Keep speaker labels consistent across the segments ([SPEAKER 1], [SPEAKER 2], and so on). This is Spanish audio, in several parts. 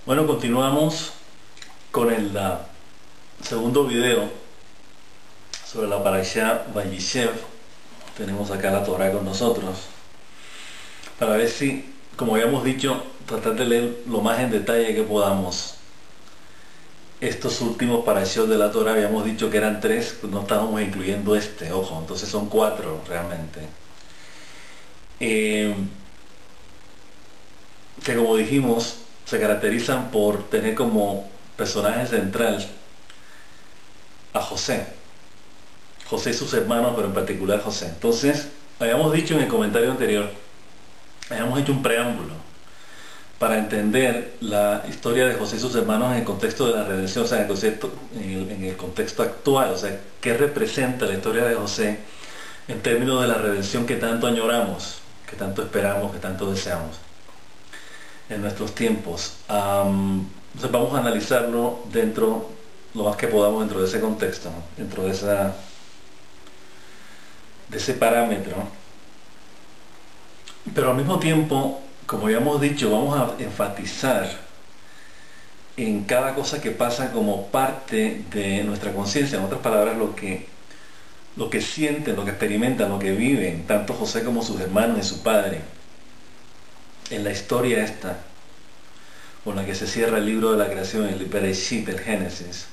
[SPEAKER 1] Bueno, continuamos con el segundo video sobre la Parashá Vayishev. Tenemos acá la Torah con nosotros para ver si, como habíamos dicho, tratar de leer lo más en detalle que podamos estos últimos parashot de la Torah. Habíamos dicho que eran 3, no estábamos incluyendo ojo, entonces son 4 realmente, que como dijimos se caracterizan por tener como personaje central a José y sus hermanos, pero en particular José. Entonces, habíamos dicho en el comentario anterior, habíamos hecho un preámbulo para entender la historia de José y sus hermanos en el contexto de la redención, o sea, en el contexto actual, o sea, qué representa la historia de José en términos de la redención que tanto añoramos, que tanto esperamos, que tanto deseamos en nuestros tiempos. Entonces vamos a analizarlo dentro, lo más que podamos, dentro de ese contexto, ¿no? Dentro de ese parámetro. Pero al mismo tiempo, como ya hemos dicho, vamos a enfatizar en cada cosa que pasa como parte de nuestra conciencia. En otras palabras, lo que sienten, lo que experimentan, lo que viven, tanto José como sus hermanos y su padre, en la historia esta, con la que se cierra el libro de la creación, el Bereshit, el Génesis.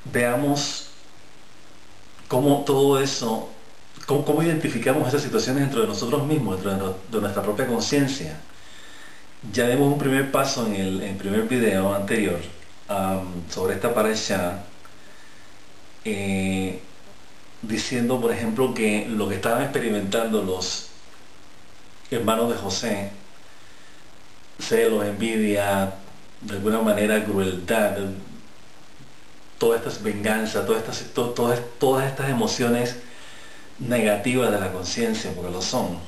[SPEAKER 1] Veamos cómo todo eso, cómo identificamos esas situaciones dentro de nosotros mismos, dentro de nuestra propia conciencia. Ya dimos un primer paso en el primer video anterior sobre esta parasha, diciendo, por ejemplo, que lo que estaban experimentando los hermanos de José, celos, envidia, de alguna manera crueldad, todas estas venganzas, todas estas emociones negativas de la conciencia, porque lo son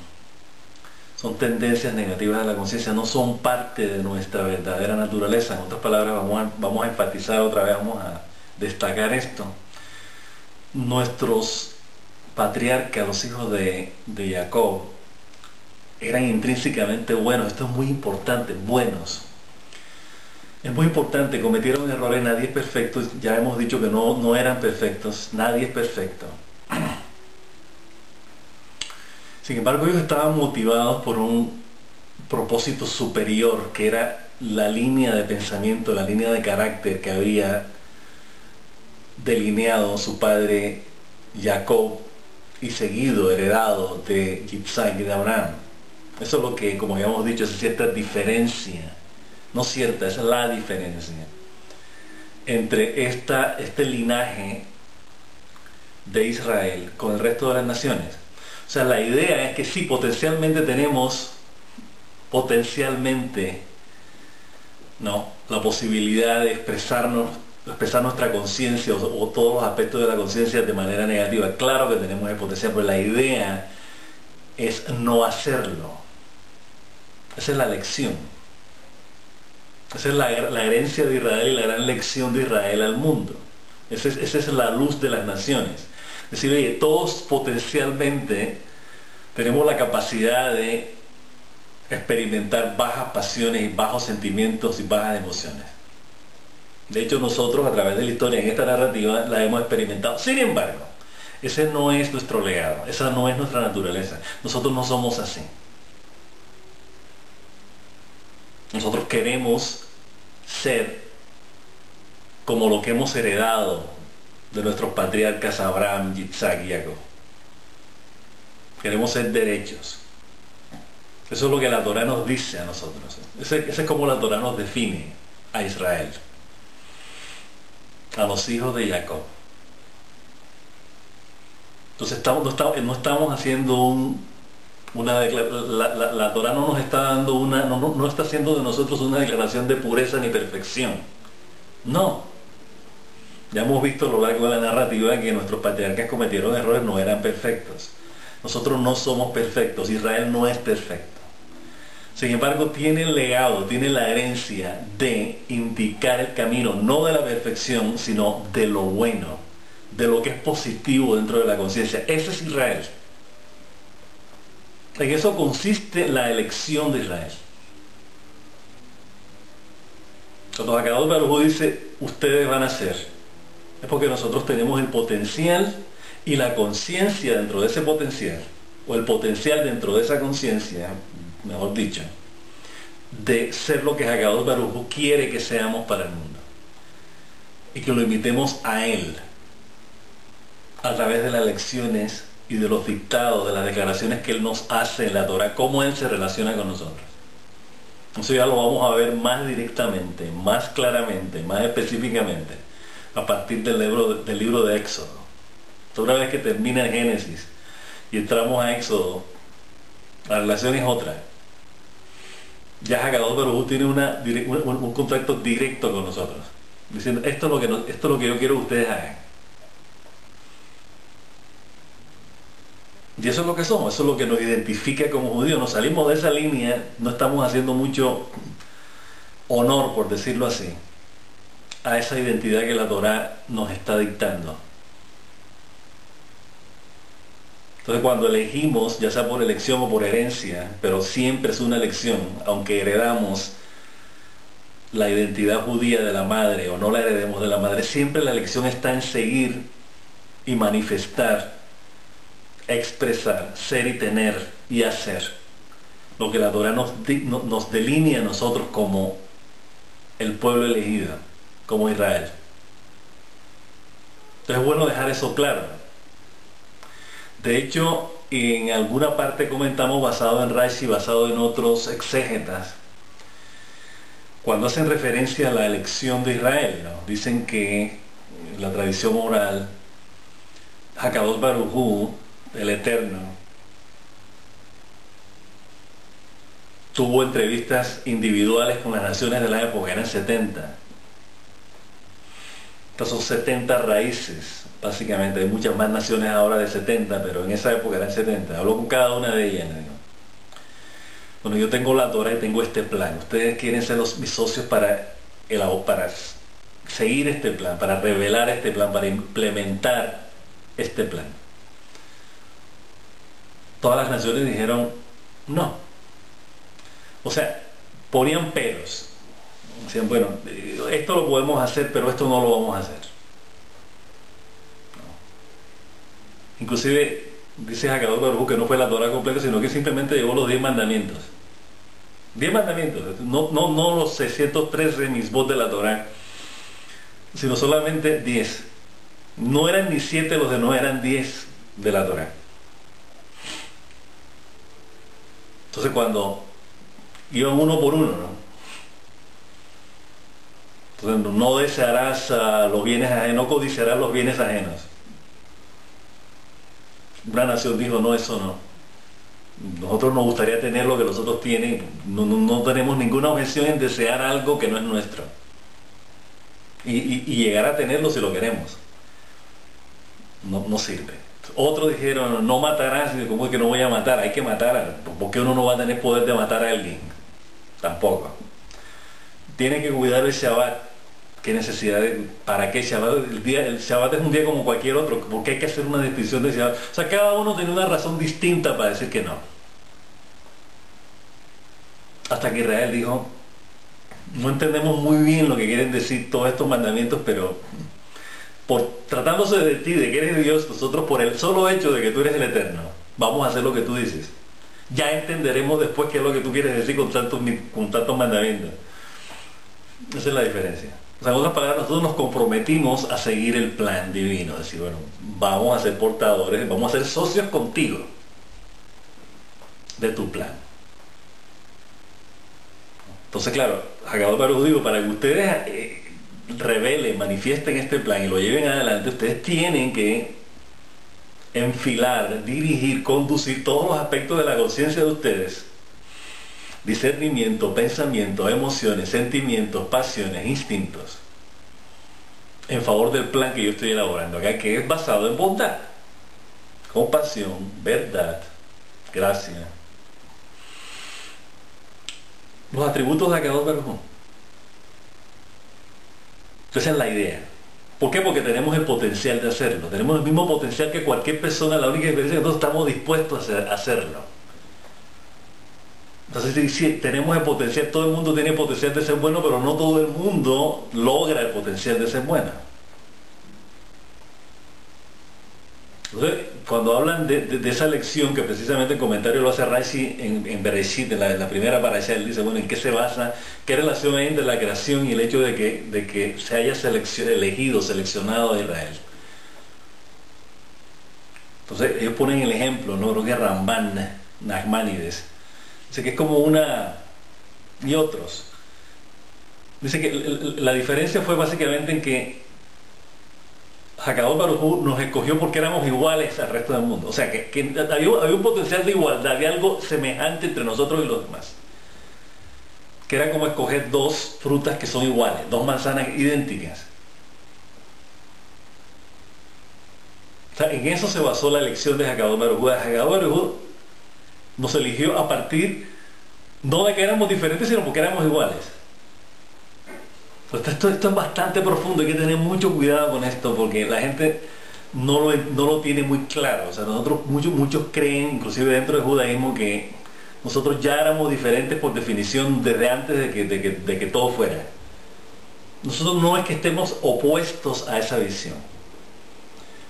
[SPEAKER 1] tendencias negativas de la conciencia, no son parte de nuestra verdadera naturaleza. En otras palabras, vamos a enfatizar otra vez, vamos a destacar esto. Nuestros patriarcas, los hijos de Jacob, eran intrínsecamente buenos. Esto es muy importante, buenos. Es muy importante, cometieron errores, nadie es perfecto, ya hemos dicho que no eran perfectos, nadie es perfecto. Sin embargo, ellos estaban motivados por un propósito superior, que era la línea de pensamiento, la línea de carácter que había delineado su padre Jacob y seguido, heredado de Yitzhak y de Abraham. Eso es lo que, como habíamos dicho, es cierta diferencia, no cierta, es la diferencia entre este linaje de Israel con el resto de las naciones. O sea, la idea es que sí, potencialmente tenemos, ¿no?, la posibilidad de expresar nuestra conciencia o todos los aspectos de la conciencia de manera negativa. Claro que tenemos el potencial, pero la idea es no hacerlo. Esa es la lección. Esa es la herencia de Israel y la gran lección de Israel al mundo. Esa es la luz de las naciones. Es decir, oye, todos potencialmente tenemos la capacidad de experimentar bajas pasiones y bajos sentimientos y bajas emociones. De hecho, nosotros a través de la historia en esta narrativa la hemos experimentado. Sin embargo, ese no es nuestro legado, esa no es nuestra naturaleza. Nosotros no somos así. Nosotros queremos ser como lo que hemos heredado de nuestros patriarcas Abraham, Yitzhak y Jacob. Queremos ser derechos. Eso es lo que la Torah nos dice a nosotros. Ese es como la Torah nos define a Israel, a los hijos de Jacob. Entonces no estamos haciendo la Torah no nos está dando no está haciendo de nosotros una declaración de pureza ni perfección. No. Ya hemos visto a lo largo de la narrativa que nuestros patriarcas cometieron errores, no eran perfectos. Nosotros no somos perfectos, Israel no es perfecto. Sin embargo, tiene el legado, tiene la herencia de indicar el camino, no de la perfección, sino de lo bueno, de lo que es positivo dentro de la conciencia. Ese es Israel. En eso consiste la elección de Israel. Cuando Hakadosh Baruj Hu dice, ustedes van a ser, es porque nosotros tenemos el potencial y la conciencia dentro de ese potencial, o el potencial dentro de esa conciencia, mejor dicho, de ser lo que Hakadosh Baruj Hu quiere que seamos para el mundo. Y que lo invitemos a Él, a través de las lecciones y de los dictados, de las declaraciones que Él nos hace en la Torah, cómo Él se relaciona con nosotros. Eso ya lo vamos a ver más directamente, más claramente, más específicamente, a partir del libro de Éxodo. Entonces, una vez que termina el Génesis y entramos a Éxodo, la relación es otra. Ya Hakadosh Baruj Hu tiene un contacto directo con nosotros, diciendo, esto es lo que yo quiero que ustedes hagan. Y eso es lo que somos, eso es lo que nos identifica como judíos. Nos salimos de esa línea, no estamos haciendo mucho honor, por decirlo así, a esa identidad que la Torah nos está dictando. Entonces, cuando elegimos, ya sea por elección o por herencia, pero siempre es una elección, aunque heredamos la identidad judía de la madre o no la heredemos de la madre, siempre la elección está en seguir y manifestar, expresar, ser y tener y hacer lo que la Torah nos delinea a nosotros como el pueblo elegido, como Israel. Entonces es bueno dejar eso claro. De hecho, en alguna parte comentamos, basado en Rashi, basado en otros exégetas, cuando hacen referencia a la elección de Israel, ¿no? Dicen que en la tradición oral, Hakadosh Baruj Hu, el Eterno, tuvo entrevistas individuales con las naciones de la época, eran 70. Estas son 70 raíces, básicamente. Hay muchas más naciones ahora de 70, pero en esa época eran 70. Habló con cada una de ellas. Bueno, yo tengo la Torah y tengo este plan. Ustedes quieren ser mis socios para seguir este plan, para revelar este plan, para implementar este plan. Todas las naciones dijeron no. O sea, ponían peros. Decían, bueno, esto lo podemos hacer, pero esto no lo vamos a hacer. No. Inclusive, dice Hakadosh Baruj Hu que no fue la Torah completa, sino que simplemente llevó los 10 mandamientos. 10 mandamientos, no los 613 misbot de la Torah, sino solamente 10. No eran ni 7 los de no, eran 10 de la Torah. Entonces cuando iban uno por uno, ¿no? Entonces no desearás los bienes ajenos, no codiciarás los bienes ajenos. Una nación dijo, no, eso no. Nosotros nos gustaría tener lo que los otros tienen, no tenemos ninguna objeción en desear algo que no es nuestro. Y llegar a tenerlo si lo queremos. No sirve. Otros dijeron, no matarás, y ¿cómo es que no voy a matar? Hay que matar. ¿Por qué uno no va a tener poder de matar a alguien? Tampoco. Tiene que cuidar el Shabbat. ¿Qué necesidad para qué Shabbat? El Shabbat es un día como cualquier otro. ¿Por qué hay que hacer una distinción de Shabbat? O sea, cada uno tiene una razón distinta para decir que no. Hasta que Israel dijo, no entendemos muy bien lo que quieren decir todos estos mandamientos, pero tratándose de ti, de que eres Dios, nosotros por el solo hecho de que tú eres el Eterno, vamos a hacer lo que tú dices. Ya entenderemos después qué es lo que tú quieres decir con tantos mandamientos. Esa es la diferencia. O sea, en otras palabras, nosotros nos comprometimos a seguir el plan divino. Es decir, bueno, vamos a ser portadores, vamos a ser socios contigo de tu plan. Entonces, claro, Hakadosh Baruj Hu dijo, para que ustedes revelen, manifiesten este plan y lo lleven adelante, ustedes tienen que enfilar, dirigir, conducir todos los aspectos de la conciencia de ustedes. Discernimiento, pensamiento, emociones, sentimientos, pasiones, instintos, en favor del plan que yo estoy elaborando acá, que es basado en bondad, compasión, verdad, gracia. Los atributos de Hakadosh Baruj Hu. Esa es la idea. ¿Por qué? Porque tenemos el potencial de hacerlo. Tenemos el mismo potencial que cualquier persona. La única diferencia es que nosotros estamos dispuestos a hacerlo. Entonces, si tenemos el potencial, todo el mundo tiene el potencial de ser bueno, pero no todo el mundo logra el potencial de ser bueno. Entonces, cuando hablan de esa lección, que precisamente el comentario lo hace Rashi en Bereshit, en la primera parasha, él dice, bueno, ¿en qué se basa? ¿Qué relación hay entre la creación y el hecho de que se haya seleccionado a Israel? Entonces, ellos ponen el ejemplo, ¿no? Creo que Ramban, Nachmanides, dice que es como y otros. Dice que la diferencia fue básicamente en que Hakadosh Baruj Hu nos escogió porque éramos iguales al resto del mundo. O sea, que había un potencial de igualdad, había algo semejante entre nosotros y los demás. Que era como escoger dos frutas que son iguales, dos manzanas idénticas. O sea, en eso se basó la elección de Hakadosh Baruj Hu. Hakadosh Baruj Hu nos eligió a partir, no de que éramos diferentes, sino porque éramos iguales. Esto es bastante profundo, hay que tener mucho cuidado con esto porque la gente no lo tiene muy claro. O sea, muchos creen, inclusive dentro del judaísmo, que nosotros ya éramos diferentes por definición desde antes de que todo fuera. Nosotros no es que estemos opuestos a esa visión.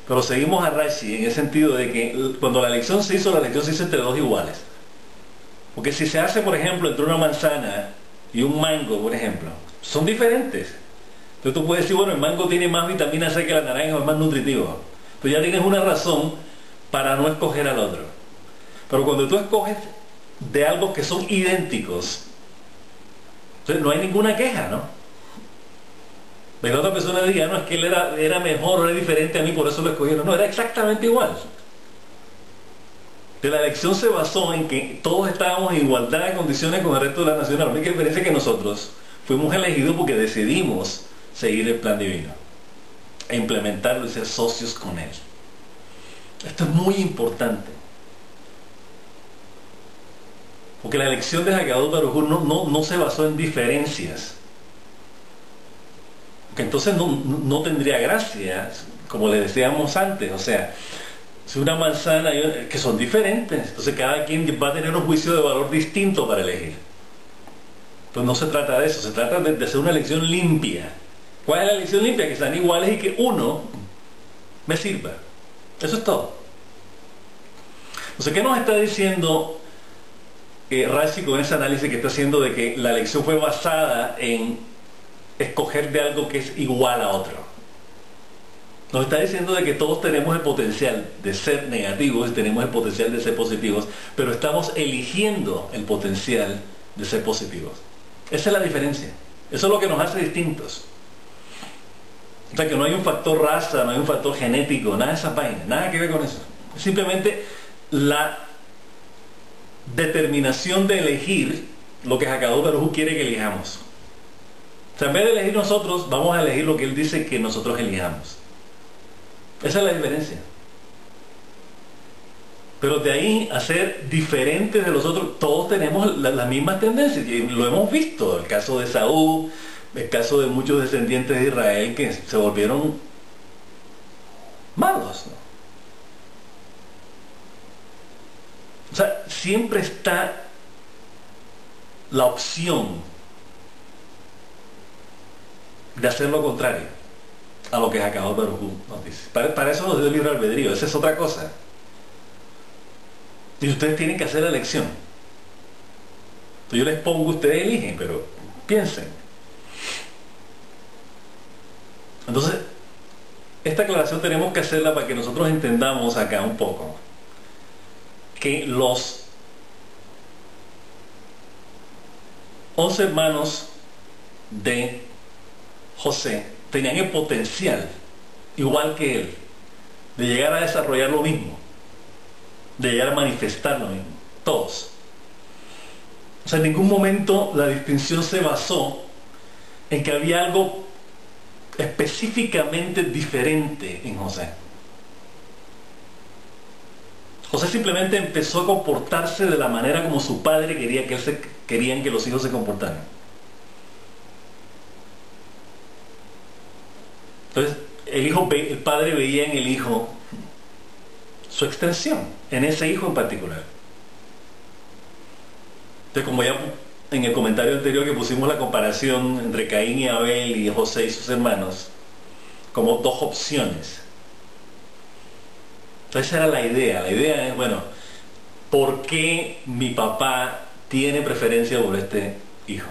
[SPEAKER 1] Pero seguimos a Rashi en el sentido de que cuando la elección se hizo entre dos iguales. Porque si se hace, por ejemplo, entre una manzana y un mango, por ejemplo, son diferentes. Entonces tú puedes decir, bueno, el mango tiene más vitamina C que la naranja, es más nutritivo. Tú ya tienes una razón para no escoger al otro. Pero cuando tú escoges de algo que son idénticos, entonces no hay ninguna queja, ¿no? De la otra persona diga, no, es que él era mejor o era diferente a mí, por eso lo escogieron. No, era exactamente igual. De la elección se basó en que todos estábamos en igualdad de condiciones con el resto de la nación. La única diferencia es que nosotros fuimos elegidos porque decidimos seguir el plan divino e implementarlo y ser socios con él. Esto es muy importante. Porque la elección de Hakadosh Baruj Hu no se basó en diferencias. Porque entonces no tendría gracia, como le decíamos antes. O sea, si una manzana, que son diferentes, entonces cada quien va a tener un juicio de valor distinto para elegir. Pues no se trata de eso, se trata de hacer una elección limpia. ¿Cuál es la elección limpia? Que sean iguales y que uno me sirva. Eso es todo. Entonces, ¿qué nos está diciendo Rashi con ese análisis que está haciendo de que la elección fue basada en escoger de algo que es igual a otro? Nos está diciendo de que todos tenemos el potencial de ser negativos y tenemos el potencial de ser positivos, pero estamos eligiendo el potencial de ser positivos. Esa es la diferencia. Eso es lo que nos hace distintos. O sea, que no hay un factor raza, no hay un factor genético, nada de esas vainas, nada que ver con eso. Es simplemente la determinación de elegir lo que Hakadosh Baruj Hu quiere que elijamos. O sea, en vez de elegir nosotros, vamos a elegir lo que Él dice que nosotros elijamos. Esa es la diferencia. Pero de ahí a ser diferentes de los otros, todos tenemos las mismas tendencias. Y lo hemos visto, el caso de Saúl, el caso de muchos descendientes de Israel que se volvieron malos, ¿no? O sea, siempre está la opción de hacer lo contrario a lo que Hakadosh Baruj Hu nos dice. Para eso nos dio el libre albedrío, esa es otra cosa. Y ustedes tienen que hacer la elección. Entonces yo les pongo, ustedes eligen, pero piensen. Entonces, esta aclaración tenemos que hacerla para que nosotros entendamos acá un poco que los 11 hermanos de José tenían el potencial, igual que él, de llegar a desarrollar lo mismo, de llegar a manifestar lo mismo, todos. O sea, en ningún momento la distinción se basó en que había algo específicamente diferente en José. José simplemente empezó a comportarse de la manera como su padre querían que los hijos se comportaran. Entonces, el padre veía en el hijo su extensión, en ese hijo en particular. Entonces, como ya en el comentario anterior que pusimos la comparación entre Caín y Abel y José y sus hermanos, como dos opciones. Entonces esa era la idea. La idea es, bueno, ¿por qué mi papá tiene preferencia por este hijo?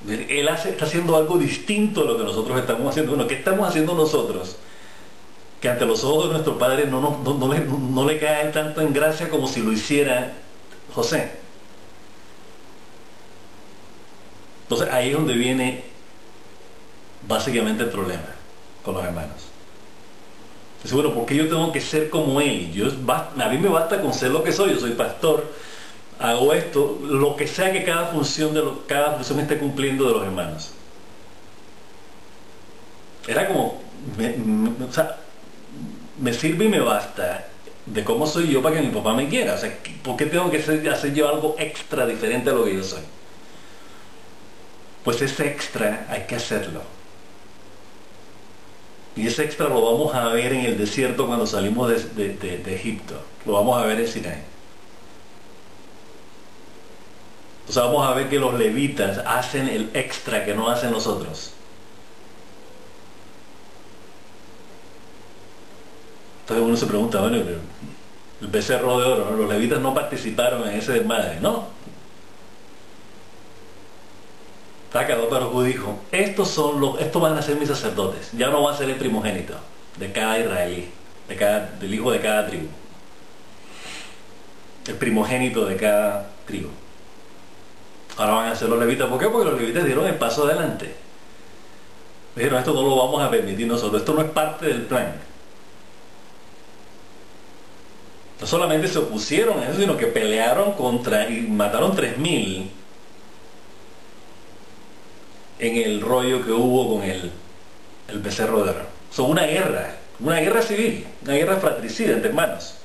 [SPEAKER 1] Él está haciendo algo distinto a lo que nosotros estamos haciendo. Bueno, ¿qué estamos haciendo nosotros? Que ante los ojos de nuestro padre no le cae tanto en gracia como si lo hiciera José. Entonces ahí es donde viene básicamente el problema con los hermanos. Entonces, bueno, ¿por qué yo tengo que ser como él? A mí me basta con ser lo que soy. Yo soy pastor, hago esto, lo que sea que cada función esté cumpliendo de los hermanos. Era como, o sea, me sirve y me basta de cómo soy yo para que mi papá me quiera. O sea, ¿por qué tengo que hacer yo algo extra diferente a lo que yo soy? Pues ese extra hay que hacerlo. Y ese extra lo vamos a ver en el desierto cuando salimos de Egipto. Lo vamos a ver en Sinaí. Entonces vamos a ver que los levitas hacen el extra que no hacen los otros. Entonces uno se pregunta, bueno, el becerro de oro, ¿no? Los levitas no participaron en ese desmadre, ¿no? Kadosh Baruj Hu dijo, estos van a ser mis sacerdotes, ya no va a ser el primogénito de cada israelí, del hijo de cada tribu, el primogénito de cada tribu. Ahora van a ser los levitas. ¿Por qué? Porque los levitas dieron el paso adelante. Dijeron, esto no lo vamos a permitir nosotros, esto no es parte del plan. No solamente se opusieron a eso, sino que pelearon contra y mataron 3000 en el rollo que hubo con el becerro de oro. Son una guerra civil, una guerra fratricida entre hermanos.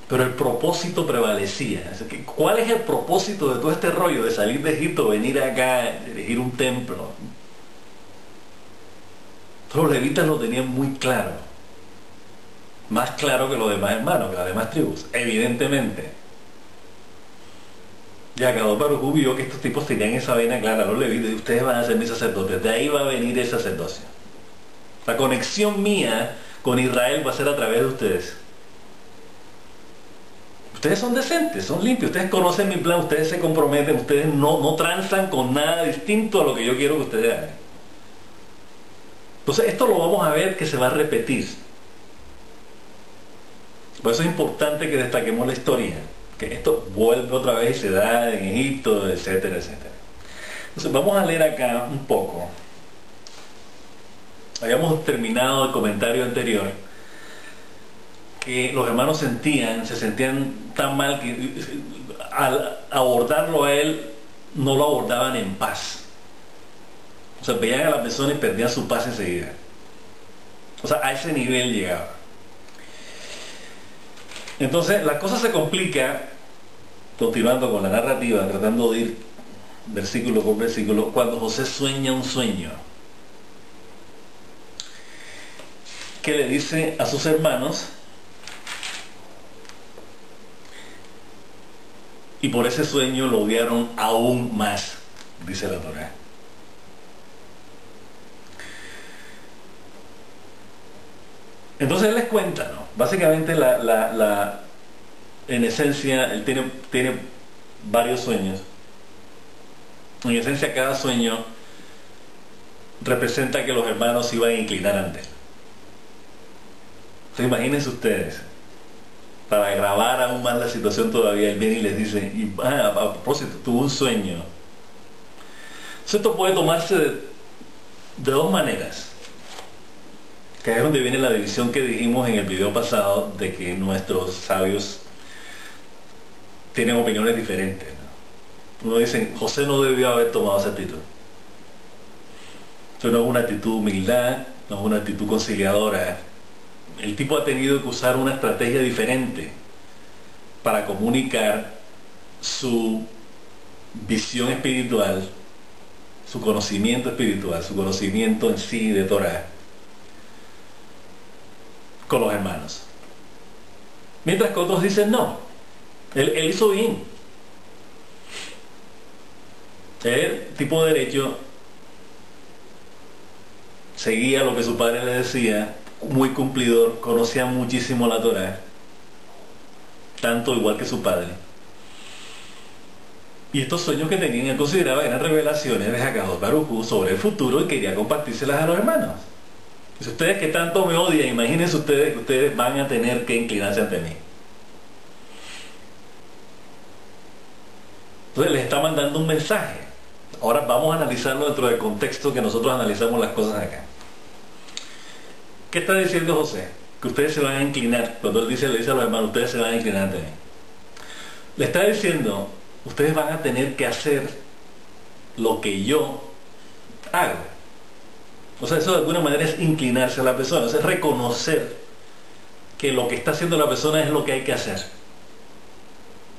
[SPEAKER 1] Pero el propósito prevalecía. ¿Cuál es el propósito de todo este rollo de salir de Egipto, venir acá, erigir un templo? Los levitas lo tenían muy claro. Más claro que los demás hermanos, que las demás tribus, evidentemente. Ya Kadosh Baruj Hu vio que estos tipos tenían esa vena clara, los levitas, y ustedes van a ser mis sacerdotes. De ahí va a venir el sacerdocio. La conexión mía con Israel va a ser a través de ustedes. Ustedes son decentes, son limpios, ustedes conocen mi plan, ustedes se comprometen, ustedes no transan con nada distinto a lo que yo quiero que ustedes hagan. Entonces esto lo vamos a ver que se va a repetir. Por eso es importante que destaquemos la historia, que esto vuelve otra vez y se da en Egipto, etcétera, etcétera. Entonces vamos a leer acá un poco. Habíamos terminado el comentario anterior que los hermanos se sentían tan mal que al abordarlo a él no lo abordaban en paz. O sea, veían a la persona y perdían su paz enseguida. O sea, a ese nivel llegaba. Entonces la cosa se complica, continuando con la narrativa, tratando de ir versículo por versículo, cuando José sueña un sueño que le dice a sus hermanos, y por ese sueño lo odiaron aún más, dice la Torá. Entonces él les cuenta, ¿no? Básicamente en esencia, él tiene varios sueños. En esencia, cada sueño representa que los hermanos se iban a inclinar ante él. Entonces imagínense ustedes, para grabar aún más la situación todavía, él viene y les dice, a propósito, tuvo un sueño. Entonces esto puede tomarse de dos maneras. Que es donde viene la división que dijimos en el video pasado de que nuestros sabios tienen opiniones diferentes, ¿no? Uno dice, José no debió haber tomado esa actitud. Esto no es una actitud de humildad, no es una actitud conciliadora. El tipo ha tenido que usar una estrategia diferente para comunicar su visión espiritual, su conocimiento espiritual, su conocimiento en sí de Torah, con los hermanos. Mientras que otros dicen no, él hizo bien. Él, tipo derecho, seguía lo que su padre le decía, muy cumplidor, conocía muchísimo la Torá, tanto igual que su padre. Y estos sueños que tenían, él consideraba eran revelaciones de Hakadosh Baruj Hu sobre el futuro y quería compartírselas a los hermanos. Si ustedes que tanto me odian, imagínense ustedes que ustedes van a tener que inclinarse ante mí. Entonces les está mandando un mensaje. Ahora vamos a analizarlo dentro del contexto que nosotros analizamos las cosas acá. ¿Qué está diciendo José? Que ustedes se van a inclinar. Cuando él dice, le dice a los hermanos, ustedes se van a inclinar ante mí. Le está diciendo, ustedes van a tener que hacer lo que yo hago. O sea, eso de alguna manera es inclinarse a la persona, es reconocer que lo que está haciendo la persona es lo que hay que hacer.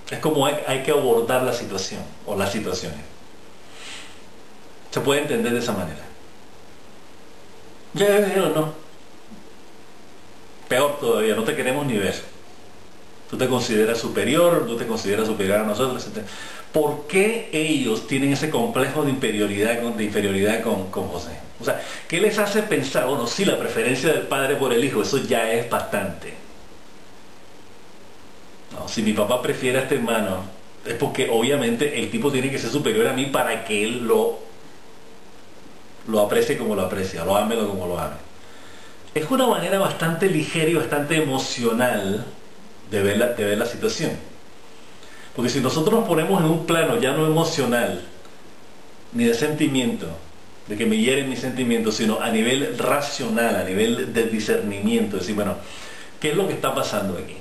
[SPEAKER 1] Es como hay que abordar la situación o las situaciones. Se puede entender de esa manera. Ya dijeron, no. Peor todavía, no te queremos ni ver. Tú te consideras superior, tú te consideras superior a nosotros, etc. ¿Por qué ellos tienen ese complejo de inferioridad con José? O sea, ¿qué les hace pensar? Bueno, sí, la preferencia del padre por el hijo, eso ya es bastante. No, si mi papá prefiere a este hermano, es porque obviamente el tipo tiene que ser superior a mí para que él lo aprecie como lo aprecia, lo ame como lo ame. Es una manera bastante ligera y bastante emocional de ver la situación. Porque si nosotros nos ponemos en un plano ya no emocional, ni de sentimiento, de que me hieren mis sentimientos, sino a nivel racional, a nivel de discernimiento, decir, bueno, ¿qué es lo que está pasando aquí?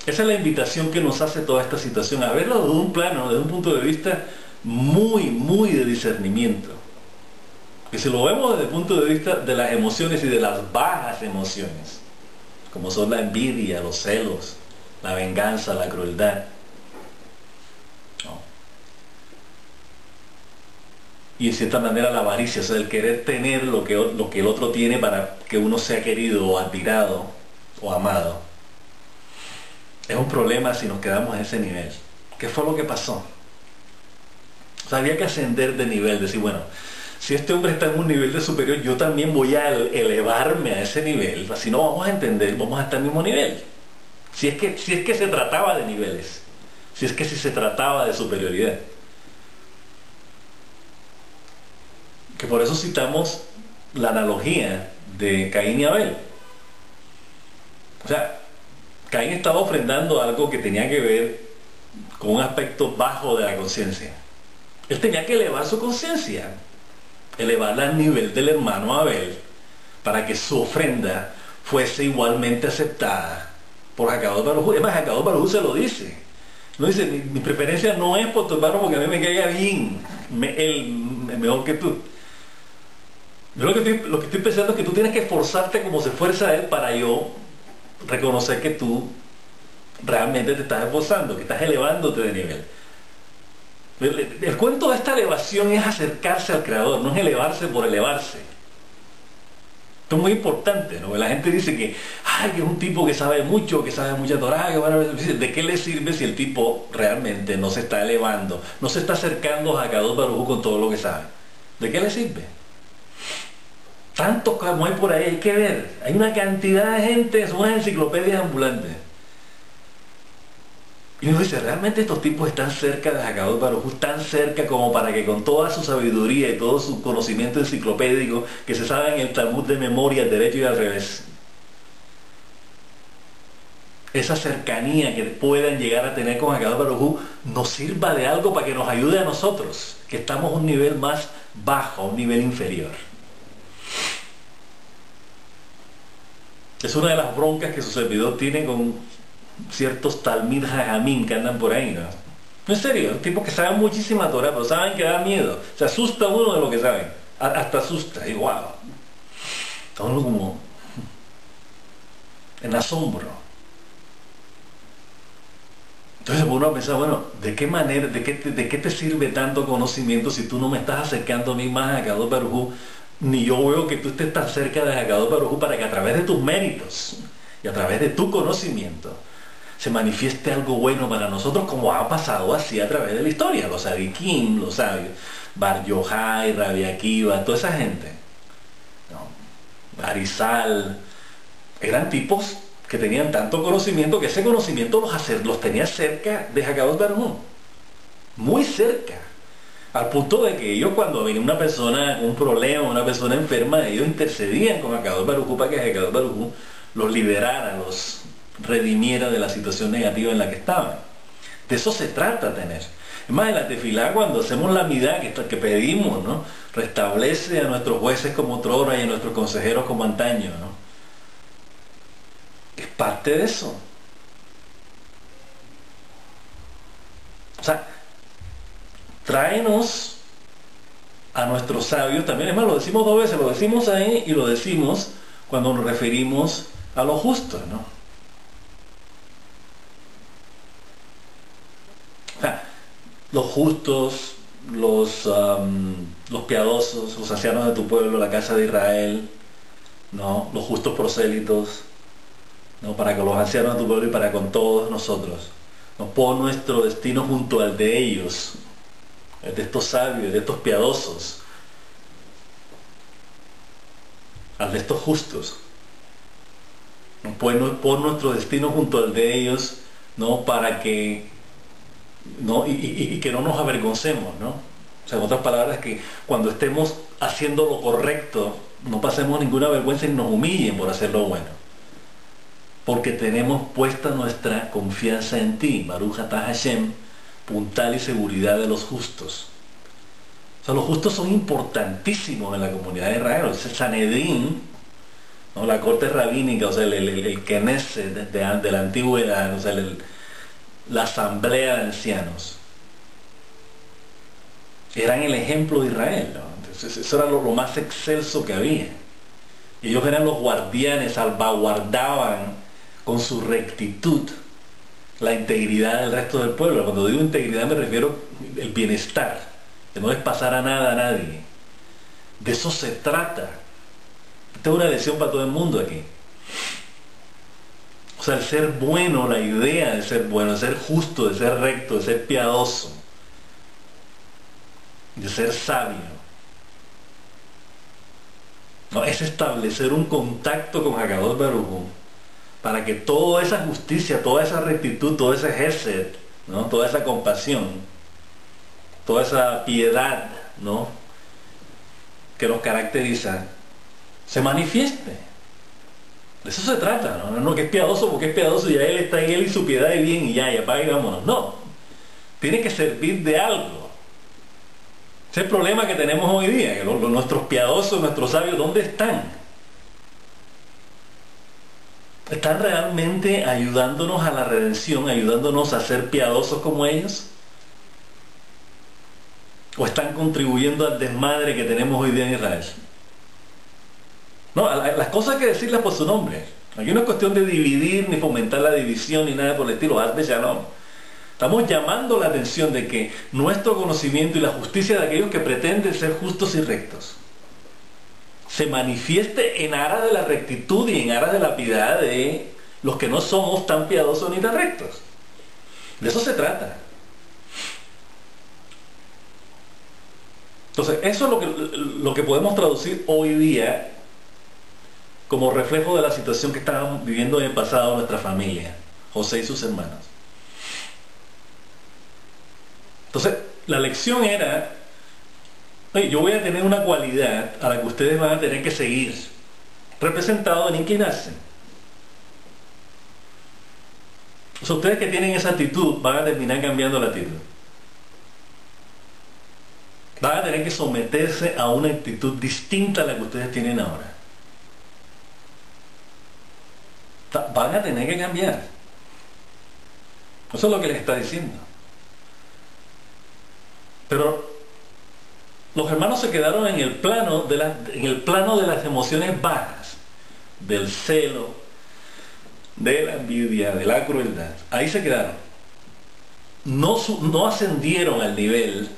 [SPEAKER 1] Esa es la invitación que nos hace toda esta situación, a verlo desde un plano, desde un punto de vista muy de discernimiento. Que si lo vemos desde el punto de vista de las emociones y de las bajas emociones, como son la envidia, los celos, la venganza, la crueldad, ¿no? Y en cierta manera la avaricia, o sea, el querer tener lo que el otro tiene para que uno sea querido o admirado o amado. Es un problema si nos quedamos en ese nivel. ¿Qué fue lo que pasó? O sea, había que ascender de nivel, decir, bueno, si este hombre está en un nivel de superior, yo también voy a elevarme a ese nivel. Así no vamos a entender, vamos a estar al mismo nivel. Si es que se trataba de niveles, si se trataba de superioridad. Que por eso citamos la analogía de Caín y Abel. O sea, Caín estaba ofrendando algo que tenía que ver con un aspecto bajo de la conciencia. Él tenía que elevar su conciencia, elevarla al nivel del hermano Abel, para que su ofrenda fuese igualmente aceptada por Hakadosh Baruj Hu. Además, Hakadosh Baruj Hu se lo dice. No dice, mi preferencia no es por tu hermano porque a mí me caiga bien, él es mejor que tú. Yo lo que estoy pensando es que tú tienes que esforzarte como se esfuerza él para yo reconocer que tú realmente te estás esforzando, que estás elevándote de nivel. El cuento de esta elevación es acercarse al Creador, no es elevarse por elevarse. Esto es muy importante, ¿no? La gente dice que es un tipo que sabe mucho, que sabe mucha Torá, ¿de qué le sirve si el tipo realmente no se está elevando, no se está acercando a Hakadosh Baruj Hu con todo lo que sabe? ¿De qué le sirve? Tantos como hay por ahí, hay que ver. Hay una cantidad de gente, son unas enciclopedias ambulantes. Y uno dice, ¿realmente estos tipos están cerca de Hakadosh Baruj Hu? Tan cerca como para que con toda su sabiduría y todo su conocimiento enciclopédico, que se sabe en el Talmud de memoria, al derecho y al revés, esa cercanía que puedan llegar a tener con Hakadosh Baruj Hu nos sirva de algo para que nos ayude a nosotros, que estamos a un nivel más bajo, a un nivel inferior. Es una de las broncas que su servidor tiene con ciertos Talmid Jajamim que andan por ahí, ¿no? No, en serio, tipos que saben muchísima Torah, pero saben que da miedo. Se asusta uno de lo que saben. Hasta asusta, y wow. Está uno como en asombro. Entonces uno a pensar, bueno, ¿de qué manera, de qué te sirve tanto conocimiento si tú no me estás acercando a mí más a Hakadosh Baruj Hu, ni yo veo que tú estés tan cerca de Hakadosh Baruj Hu para que a través de tus méritos y a través de tu conocimiento se manifieste algo bueno para nosotros, como ha pasado así a través de la historia. Los Sadiquim, los sabios, Bar Yochai, Rabbi Akiva, toda esa gente, ¿no? Arizal, eran tipos que tenían tanto conocimiento que ese conocimiento los tenía cerca de Hakadosh Baruj Hu, muy cerca, al punto de que ellos, cuando venía una persona con un problema, una persona enferma, ellos intercedían con Hakadosh Baruj Hu para que Hakadosh Baruj Hu los liberara, los redimiera de la situación negativa en la que estaban. De eso se trata tener. Es más, en la tefilá, cuando hacemos la midá que pedimos, ¿no? Restablece a nuestros jueces como otrora y a nuestros consejeros como antaño, ¿no? Es parte de eso. O sea, tráenos a nuestros sabios también. Es más, lo decimos dos veces, lo decimos ahí y lo decimos cuando nos referimos a los justos, ¿no? O sea, los justos, los piadosos, los ancianos de tu pueblo, la casa de Israel, ¿no? Los justos prosélitos, ¿no? Para con los ancianos de tu pueblo y para con todos nosotros, ¿no? Pon nuestro destino junto al de ellos, el de estos sabios, el de estos piadosos, al de estos justos, ¿no? Pon nuestro destino junto al de ellos, ¿no? Para que, ¿no? Y que no nos avergoncemos, ¿no? O sea, en otras palabras, que cuando estemos haciendo lo correcto no pasemos ninguna vergüenza y nos humillen por hacer lo bueno, porque tenemos puesta nuestra confianza en ti, Baruch Atah Hashem, puntal y seguridad de los justos. O sea, los justos son importantísimos en la comunidad de Israel. O sea, Sanedrín, ¿no? La corte rabínica, o sea, el Knesset de la antigüedad, o sea, la asamblea de ancianos, eran el ejemplo de Israel, ¿no? Entonces, eso era lo más excelso que había. Ellos eran los guardianes, salvaguardaban con su rectitud la integridad del resto del pueblo. Cuando digo integridad me refiero al bienestar, de no les pasara nada a nadie. De eso se trata. Esta es una lección para todo el mundo aquí. O sea, el ser bueno, la idea de ser bueno, de ser justo, de ser recto, de ser piadoso, de ser sabio, no, es establecer un contacto con Hakadosh Baruj Hu, para que toda esa justicia, toda esa rectitud, todo ese hesed, ¿no? Toda esa compasión, toda esa piedad, ¿no? Que nos caracteriza, se manifieste. De eso se trata, ¿no? No que es piadoso porque es piadoso y ya él está en él y su piedad y bien y ya, y apaga y vámonos. No, tiene que servir de algo. Ese es el problema que tenemos hoy día, que nuestros piadosos, nuestros sabios, ¿dónde están? ¿Están realmente ayudándonos a la redención, ayudándonos a ser piadosos como ellos? ¿O están contribuyendo al desmadre que tenemos hoy día en Israel? No, las cosas hay que decirlas por su nombre. Aquí no es cuestión de dividir, ni fomentar la división, ni nada por el estilo. Haz de Shalom. Estamos llamando la atención de que nuestro conocimiento y la justicia de aquellos que pretenden ser justos y rectos se manifieste en aras de la rectitud y en aras de la piedad de los que no somos tan piadosos ni tan rectos. De eso se trata. Entonces, eso es lo que podemos traducir hoy día como reflejo de la situación que estaban viviendo en el pasado nuestra familia, José y sus hermanos. Entonces, la lección era, oye, yo voy a tener una cualidad a la que ustedes van a tener que seguir, representado en inclinarse. O sea, ustedes que tienen esa actitud van a terminar cambiando la actitud. Van a tener que someterse a una actitud distinta a la que ustedes tienen ahora. Van a tener que cambiar. Eso es lo que les está diciendo. Pero los hermanos se quedaron en el plano de las emociones bajas, del celo, de la envidia, de la crueldad. Ahí se quedaron. No ascendieron al nivel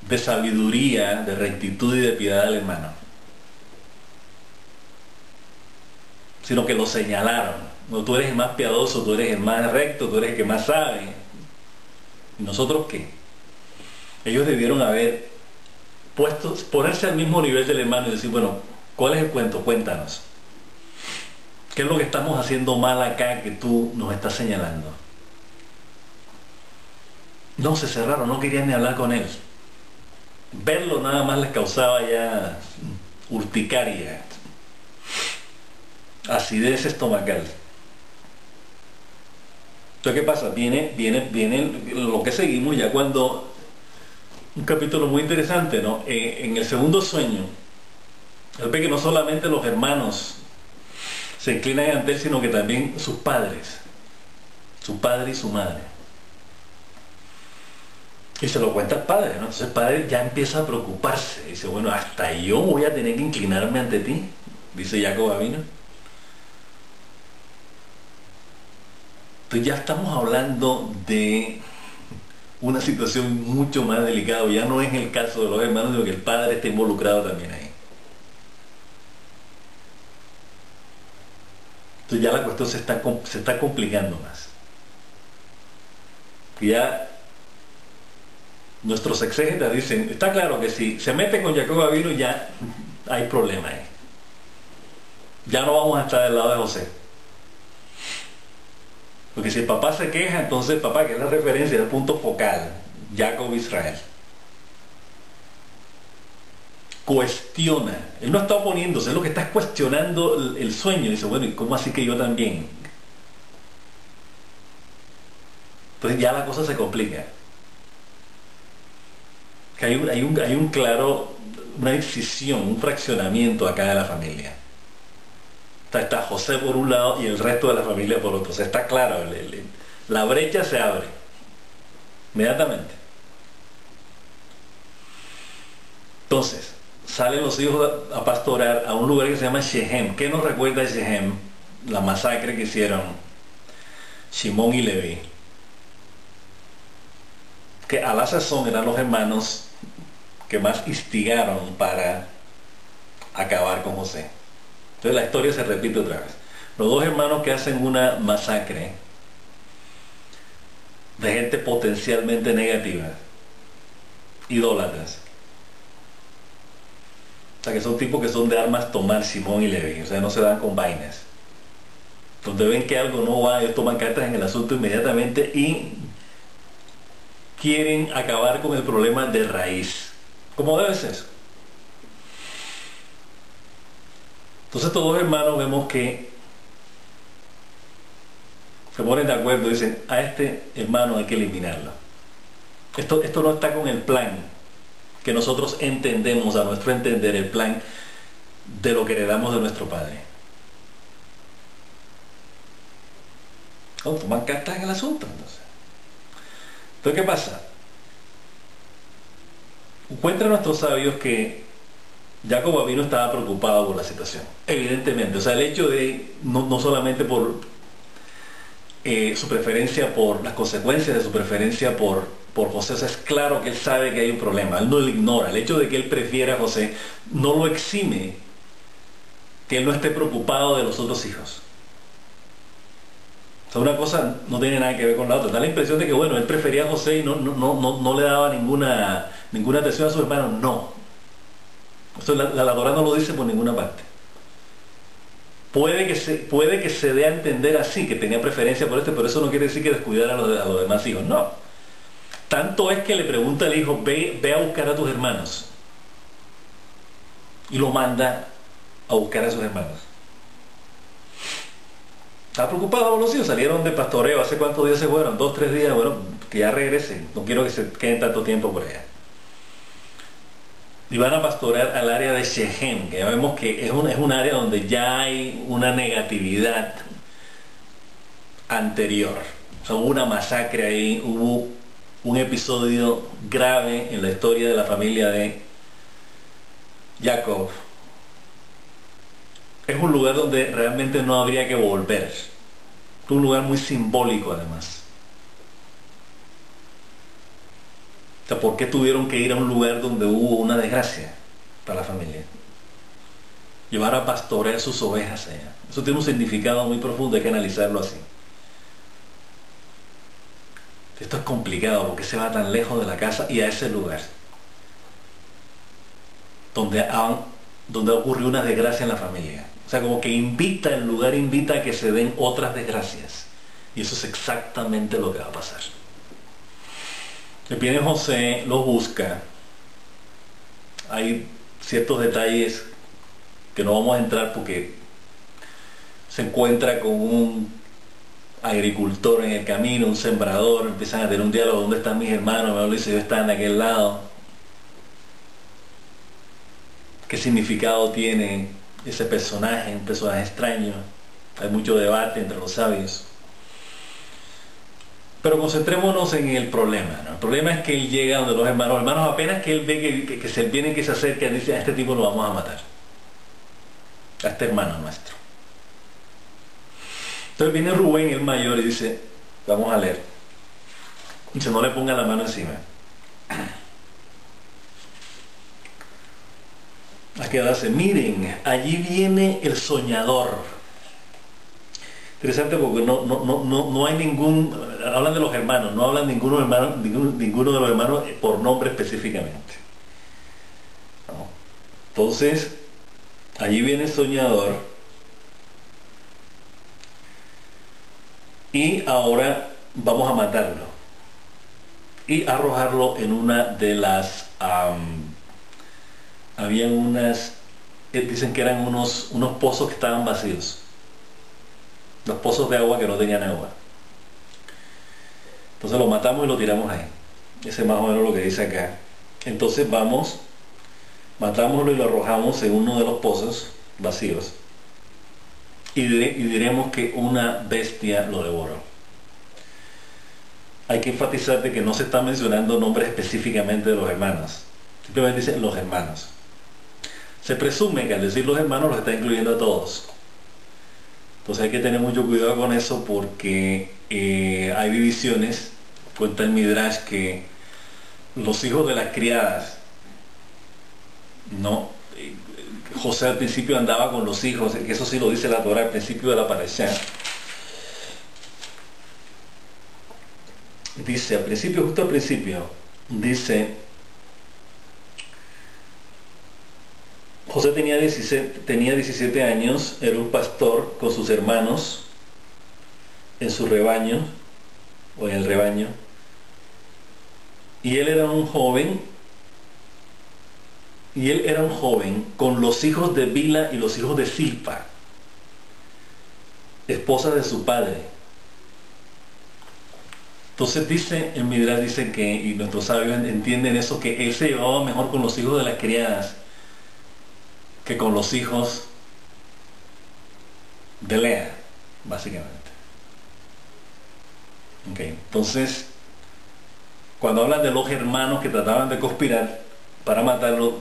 [SPEAKER 1] de sabiduría, de rectitud y de piedad del hermano, sino que lo señalaron. No, tú eres el más piadoso, tú eres el más recto, tú eres el que más sabe. ¿Y nosotros qué? Ellos debieron haber ponerse al mismo nivel del hermano y decir, bueno, ¿cuál es el cuento? Cuéntanos. ¿Qué es lo que estamos haciendo mal acá que tú nos estás señalando? No, se cerraron, no querían ni hablar con él. Verlo nada más les causaba ya urticaria, acidez estomacal. Entonces, ¿qué pasa? Viene lo que seguimos ya cuando... Un capítulo muy interesante, ¿no? En el segundo sueño, él ve que no solamente los hermanos se inclinan ante él, sino que también sus padres, su padre y su madre. Y se lo cuenta al padre, ¿no? Entonces el padre ya empieza a preocuparse. Dice, bueno, hasta yo voy a tener que inclinarme ante ti, dice Jacob Avino. Entonces ya estamos hablando de una situación mucho más delicada. Ya no es el caso de los hermanos, sino que el padre está involucrado también ahí. Entonces ya la cuestión se está complicando más. Ya nuestros exégetas dicen, está claro que si se meten con Jacob Avino ya hay problema ahí. Ya no vamos a estar del lado de José. Porque si el papá se queja, entonces el papá, que es la referencia, el punto focal, Jacob Israel, cuestiona. Él no está oponiéndose, es lo que está cuestionando el sueño. Dice, bueno, ¿y cómo así que yo también? Entonces ya la cosa se complica. Que hay un claro, una decisión, un fraccionamiento acá de la familia. Está José por un lado y el resto de la familia por otro. O sea, está claro, la brecha se abre inmediatamente. Entonces, salen los hijos a pastorar a un lugar que se llama Shechem. ¿Qué nos recuerda a Shechem? La masacre que hicieron Shimón y Leví. Que a la sazón eran los hermanos que más instigaron para acabar con José. Entonces la historia se repite otra vez. Los dos hermanos que hacen una masacre de gente potencialmente negativa, idólatras. O sea, que son tipos que son de armas tomar, Simón y Leví. O sea, no se dan con vainas. Donde ven que algo no va, ellos toman cartas en el asunto inmediatamente y quieren acabar con el problema de raíz. ¿Cómo debe ser? Entonces estos dos hermanos vemos que se ponen de acuerdo y dicen, a este hermano hay que eliminarlo. Esto no está con el plan que nosotros entendemos, a nuestro entender, el plan de lo que heredamos de nuestro padre. No, toman cartas en el asunto. Entonces, ¿qué pasa? Encuentran nuestros sabios que Jacob Avino estaba preocupado por la situación, evidentemente. O sea, el hecho de, no solamente por su preferencia por las consecuencias de su preferencia por José, o sea, es claro que él sabe que hay un problema, él no lo ignora. El hecho de que él prefiera a José no lo exime que él no esté preocupado de los otros hijos. O sea, una cosa no tiene nada que ver con la otra. Da la impresión de que, bueno, él prefería a José y no le daba ninguna atención a sus hermanos. No. Esto la Torá no lo dice por ninguna parte. Puede que se dé a entender así, que tenía preferencia por pero eso no quiere decir que descuidara a los demás hijos. No. Tanto es que le pregunta al hijo, ve a buscar a tus hermanos. Y lo manda a buscar a sus hermanos. Estaba preocupado por los hijos, salieron de pastoreo, ¿hace cuántos días se fueron? 2, 3 días, bueno, que ya regresen, no quiero que se queden tanto tiempo por allá. Y van a pastorear al área de Shechem, que ya vemos que es un área donde ya hay una negatividad anterior. O sea, hubo una masacre ahí, hubo un episodio grave en la historia de la familia de Jacob. Es un lugar donde realmente no habría que volver. Es un lugar muy simbólico además. O sea, ¿por qué tuvieron que ir a un lugar donde hubo una desgracia para la familia? llevar a pastorear sus ovejas allá. Eso tiene un significado muy profundo, hay que analizarlo así. Esto es complicado porque se va tan lejos de la casa y a ese lugar donde ocurrió una desgracia en la familia. O sea, como que el lugar invita a que se den otras desgracias. Y eso es exactamente lo que va a pasar. Viene José, lo busca. Hay ciertos detalles que no vamos a entrar porque se encuentra con un agricultor en el camino, un sembrador, empiezan a tener un diálogo: ¿dónde están mis hermanos? Me dice: yo estaba en aquel lado. ¿Qué significado tiene ese personaje? Un personaje extraño. Hay mucho debate entre los sabios. Pero concentrémonos en el problema, ¿no? El problema es que él llega donde los hermanos apenas que él ve que se vienen, que se acercan, dice: a este tipo lo vamos a matar, a este hermano nuestro. Entonces viene Rubén, el mayor, y dice, vamos a leer. Dice: no le ponga la mano encima. Aquí hace: miren, allí viene el soñador. Interesante porque no hay ningún, hablan de los hermanos, no hablan ninguno de los hermanos por nombre específicamente. ¿No? Entonces, allí viene el soñador. Y ahora vamos a matarlo y arrojarlo en una de las habían unas, dicen que eran unos pozos que estaban vacíos, los pozos de agua que no tenían agua. Entonces lo matamos y lo tiramos ahí. Ese es más o menos lo que dice acá. Entonces vamos, matámoslo y lo arrojamos en uno de los pozos vacíos y diremos que una bestia lo devoró. Hay que enfatizar de que no se está mencionando nombres específicamente de los hermanos, simplemente dicen los hermanos. Se presume que al decir los hermanos los está incluyendo a todos. Entonces hay que tener mucho cuidado con eso porque hay divisiones. Cuenta el Midrash que los hijos de las criadas, no, José al principio andaba con los hijos, que eso sí lo dice la Torah al principio de la parashá. Dice, justo al principio, dice, José tenía 17 años, era un pastor con sus hermanos en su rebaño, o en el rebaño, y él era un joven con los hijos de Bila y los hijos de Silpa, esposa de su padre. Entonces dice, el Midrash dice que, y nuestros sabios entienden eso, que él se llevaba mejor con los hijos de las criadas que con los hijos de Lea, básicamente. Okay. Entonces, cuando hablan de los hermanos que trataban de conspirar para matarlo,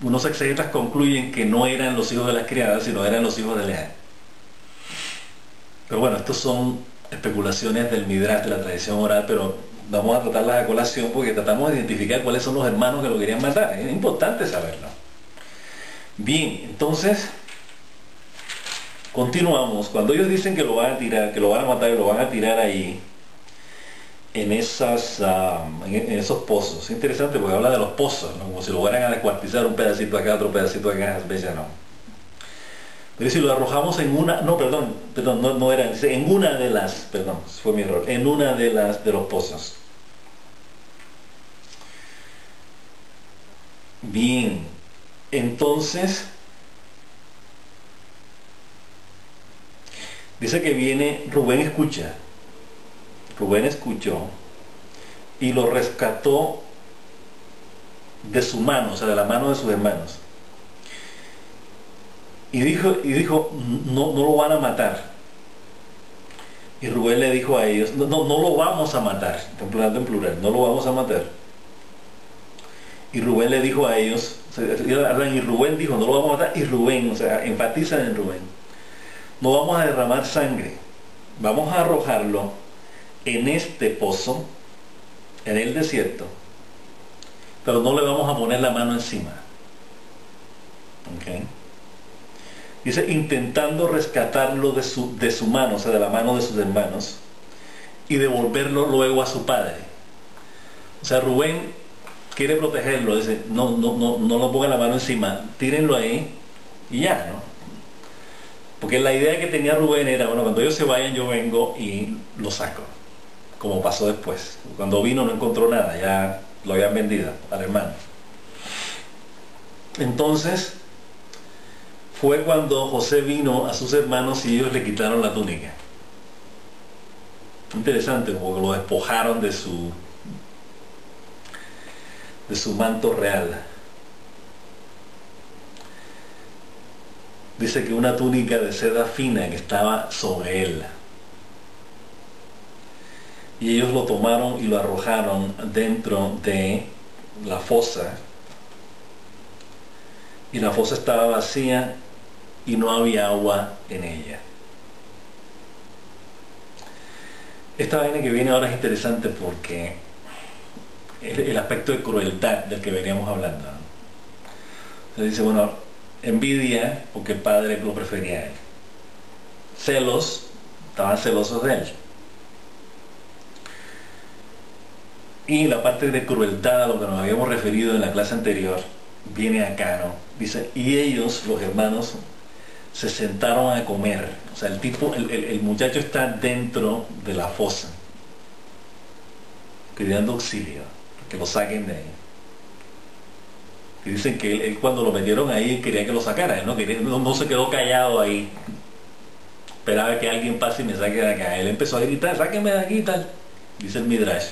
[SPEAKER 1] unos exegetas concluyen que no eran los hijos de las criadas, sino eran los hijos de Lea. Pero bueno, estos son especulaciones del Midrash, de la tradición oral, pero vamos a tratarlas a colación porque tratamos de identificar cuáles son los hermanos que lo querían matar. Es importante saberlo. Bien, entonces continuamos. Cuando ellos dicen que lo van a tirar, que lo van a matar y lo van a tirar ahí en esos pozos. Es interesante porque habla de los pozos, ¿no? Como si lo fueran a descuartizar, un pedacito acá, otro pedacito acá, bella, no. Pero si lo arrojamos en una, no era, en una de las, perdón, fue mi error, en una de los pozos. Bien, entonces dice que viene, Rubén escuchó y lo rescató de su mano, o sea, de la mano de sus hermanos. Y dijo, no lo van a matar. Y Rubén le dijo a ellos, no lo vamos a matar, en plural, no lo vamos a matar. Y Rubén le dijo a ellos, y Rubén dijo, no lo vamos a matar, y Rubén, o sea, enfatizan en Rubén, no vamos a derramar sangre, vamos a arrojarlo en este pozo, en el desierto, pero no le vamos a poner la mano encima. ¿Okay? Dice, intentando rescatarlo de su mano, o sea, de la mano de sus hermanos, y devolverlo luego a su padre. O sea, Rubén quiere protegerlo, dice, no lo pongan la mano encima, tírenlo ahí y ya, ¿no? Porque la idea que tenía Rubén era, bueno, cuando ellos se vayan yo vengo y lo saco, como pasó después. Cuando vino no encontró nada, ya lo habían vendido al hermano. Entonces, fue cuando José vino a sus hermanos y ellos le quitaron la túnica. Interesante, porque lo despojaron de su manto real. Dice que una túnica de seda fina que estaba sobre él. Y ellos lo tomaron y lo arrojaron dentro de la fosa. Y la fosa estaba vacía y no había agua en ella. Esta vaina que viene ahora es interesante porque el aspecto de crueldad del que veníamos hablando, ¿no? Se dice, bueno, envidia porque el padre lo prefería a él. Celos, estaban celosos de él. Y la parte de crueldad a lo que nos habíamos referido en la clase anterior viene acá, ¿no? Dice, y ellos, los hermanos, se sentaron a comer. O sea, el muchacho está dentro de la fosa, pidiendo auxilio, que lo saquen de ahí. Y dicen que él cuando lo metieron ahí quería que lo sacaran, ¿no? No se quedó callado ahí. Esperaba que alguien pase y me saque de acá. Él empezó a gritar, sáquenme de aquí y tal. Dice el Midrash.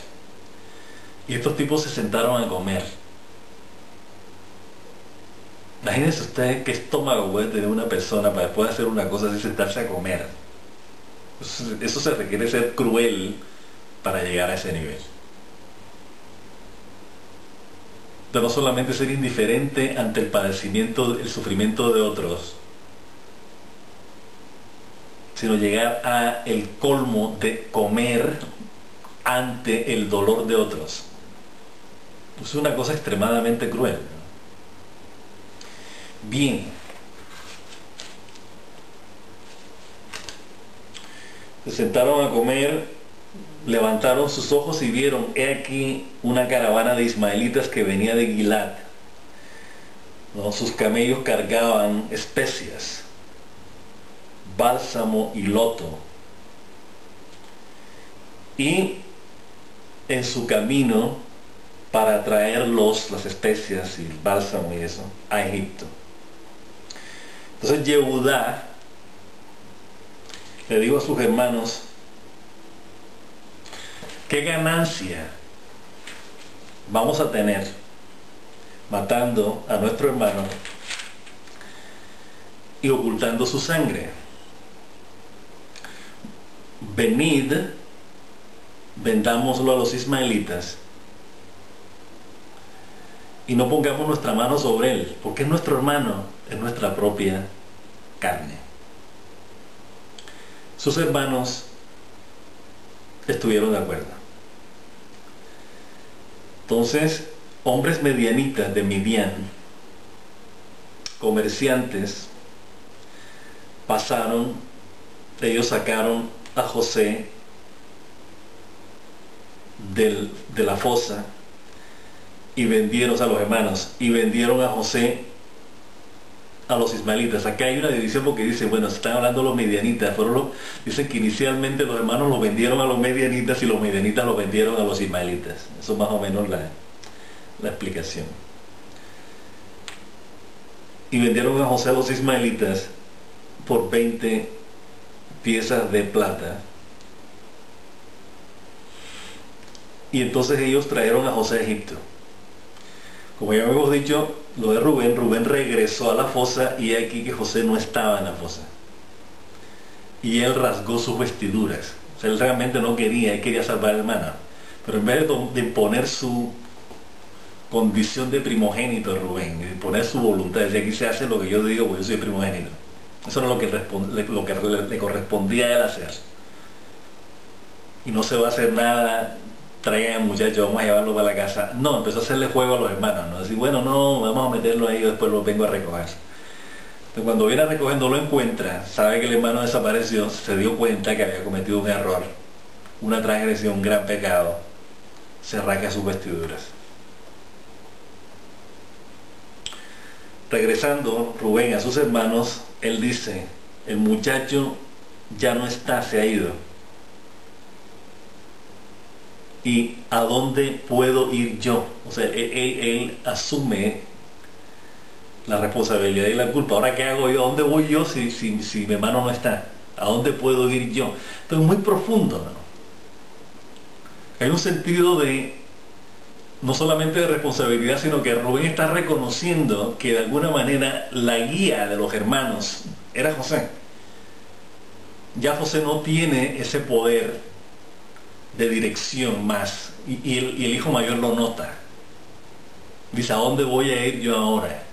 [SPEAKER 1] Y estos tipos se sentaron a comer. Imagínense ustedes qué estómago puede tener una persona para después de hacer una cosa así sentarse a comer. Eso se requiere ser cruel para llegar a ese nivel. De no solamente ser indiferente ante el padecimiento, el sufrimiento de otros, sino llegar a el colmo de comer ante el dolor de otros. Es una cosa extremadamente cruel. Bien. Se sentaron a comer, levantaron sus ojos y vieron, he aquí una caravana de ismaelitas que venía de Gilad, ¿no? Sus camellos cargaban especias, bálsamo y loto, y en su camino para traer las especias y el bálsamo y eso a Egipto. Entonces Yehudá le dijo a sus hermanos, ¿qué ganancia vamos a tener matando a nuestro hermano y ocultando su sangre? Venid, vendámoslo a los ismaelitas y no pongamos nuestra mano sobre él, porque es nuestro hermano, es nuestra propia carne. Sus hermanos estuvieron de acuerdo. Entonces, hombres medianitas de Midian, comerciantes, pasaron, ellos sacaron a José de la fosa y vendieron a los hermanos, y vendieron a José a los ismaelitas. Acá hay una división porque dice, bueno, se están hablando los medianitas, dicen que inicialmente los hermanos los vendieron a los medianitas y los medianitas los vendieron a los ismaelitas. Eso es más o menos la explicación. Y vendieron a José a los ismaelitas por 20 piezas de plata. Y entonces ellos trajeron a José a Egipto. Como ya hemos dicho, lo de Rubén regresó a la fosa y aquí que José no estaba en la fosa. Y él rasgó sus vestiduras. O sea, él realmente no quería, él quería salvar al hermano. Pero en vez de imponer su condición de primogénito a Rubén, de imponer su voluntad, decía, aquí se hace lo que yo digo, porque yo soy primogénito. Eso era lo que le correspondía a él hacer. Y no se va a hacer nada, traigan al muchacho, vamos a llevarlo para la casa. No, empezó a hacerle juego a los hermanos, ¿no? Decir, bueno, no, vamos a meterlo ahí, yo después lo vengo a recoger. Entonces, cuando viene a recoger, no lo encuentra, sabe que el hermano desapareció, se dio cuenta que había cometido un error, una transgresión, un gran pecado, se rasga sus vestiduras. Regresando Rubén a sus hermanos, él dice, el muchacho ya no está, se ha ido. ¿Y a dónde puedo ir yo? O sea, él asume la responsabilidad y la culpa. Ahora, ¿qué hago yo? ¿A dónde voy yo si mi hermano no está? ¿A dónde puedo ir yo? Entonces, muy profundo, ¿no? Hay un sentido de, no solamente de responsabilidad, sino que Rubén está reconociendo que de alguna manera la guía de los hermanos era José. Ya José no tiene ese poder de dirección más, y el hijo mayor lo nota. Dice, ¿a dónde voy a ir yo ahora?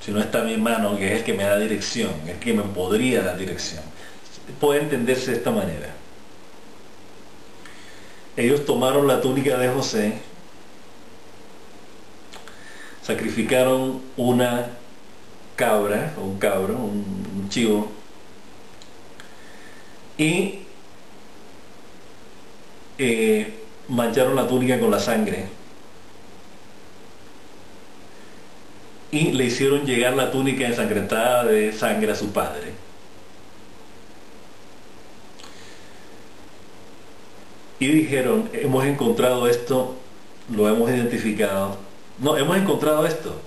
[SPEAKER 1] Si no está mi hermano, que es el que me da dirección, el que me podría dar dirección. Puede entenderse de esta manera. Ellos tomaron la túnica de José, sacrificaron una cabra, o un cabro, un chivo, y mancharon la túnica con la sangre y le hicieron llegar la túnica ensangrentada de sangre a su padre. Y dijeron, hemos encontrado esto, lo hemos identificado. No, hemos encontrado esto.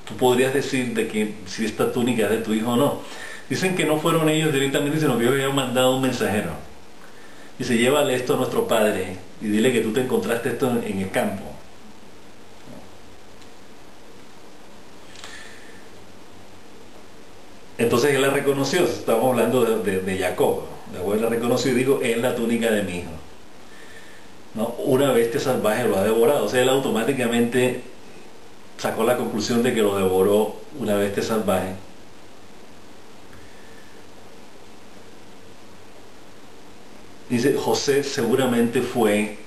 [SPEAKER 1] Tú podrías decir de que si esta túnica es de tu hijo o no. Dicen que no fueron ellos directamente, sino que ellos habían mandado un mensajero. Dice, llévale esto a nuestro padre y dile que tú te encontraste esto en el campo. Entonces él la reconoció, estamos hablando de Jacob. Luego él la reconoció y dijo, es la túnica de mi hijo. ¿No? Una bestia salvaje lo ha devorado. O sea, él automáticamente sacó la conclusión de que lo devoró una bestia salvaje. Dice, José seguramente fue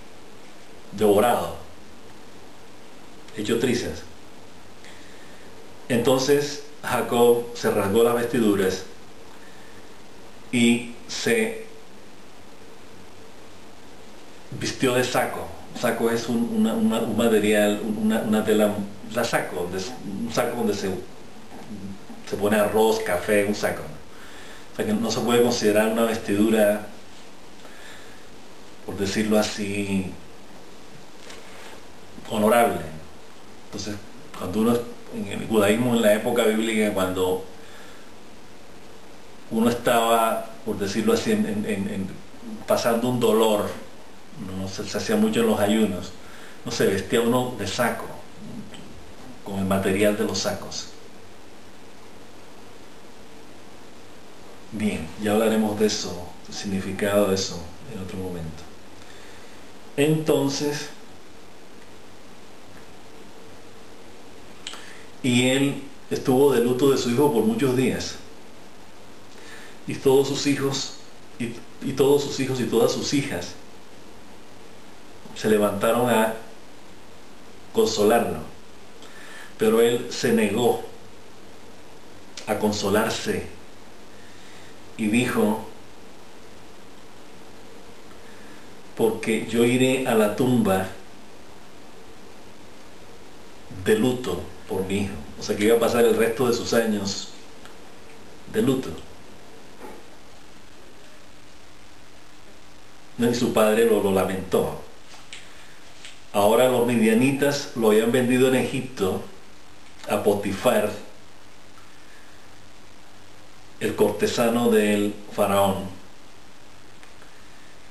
[SPEAKER 1] devorado, hecho trizas. Entonces Jacob se rasgó las vestiduras y se vistió de saco. Saco es un material, una tela, un saco donde se pone arroz, café, un saco. O sea que no se puede considerar una vestidura, por decirlo así, honorable. Entonces, cuando uno, en el judaísmo, en la época bíblica, cuando uno estaba, por decirlo así, pasando un dolor, no se hacía mucho en los ayunos, no se vestía uno de saco, con el material de los sacos. Bien, ya hablaremos de eso, del significado de eso en otro momento. Entonces, y él estuvo de luto de su hijo por muchos días, y todos sus hijos y todos sus hijos y todas sus hijas se levantaron a consolarlo, pero él se negó a consolarse y dijo, porque yo iré a la tumba de luto por mi hijo. O sea que iba a pasar el resto de sus años de luto. Y su padre lo lamentó. Ahora los midianitas lo habían vendido en Egipto a Potifar, el cortesano del faraón,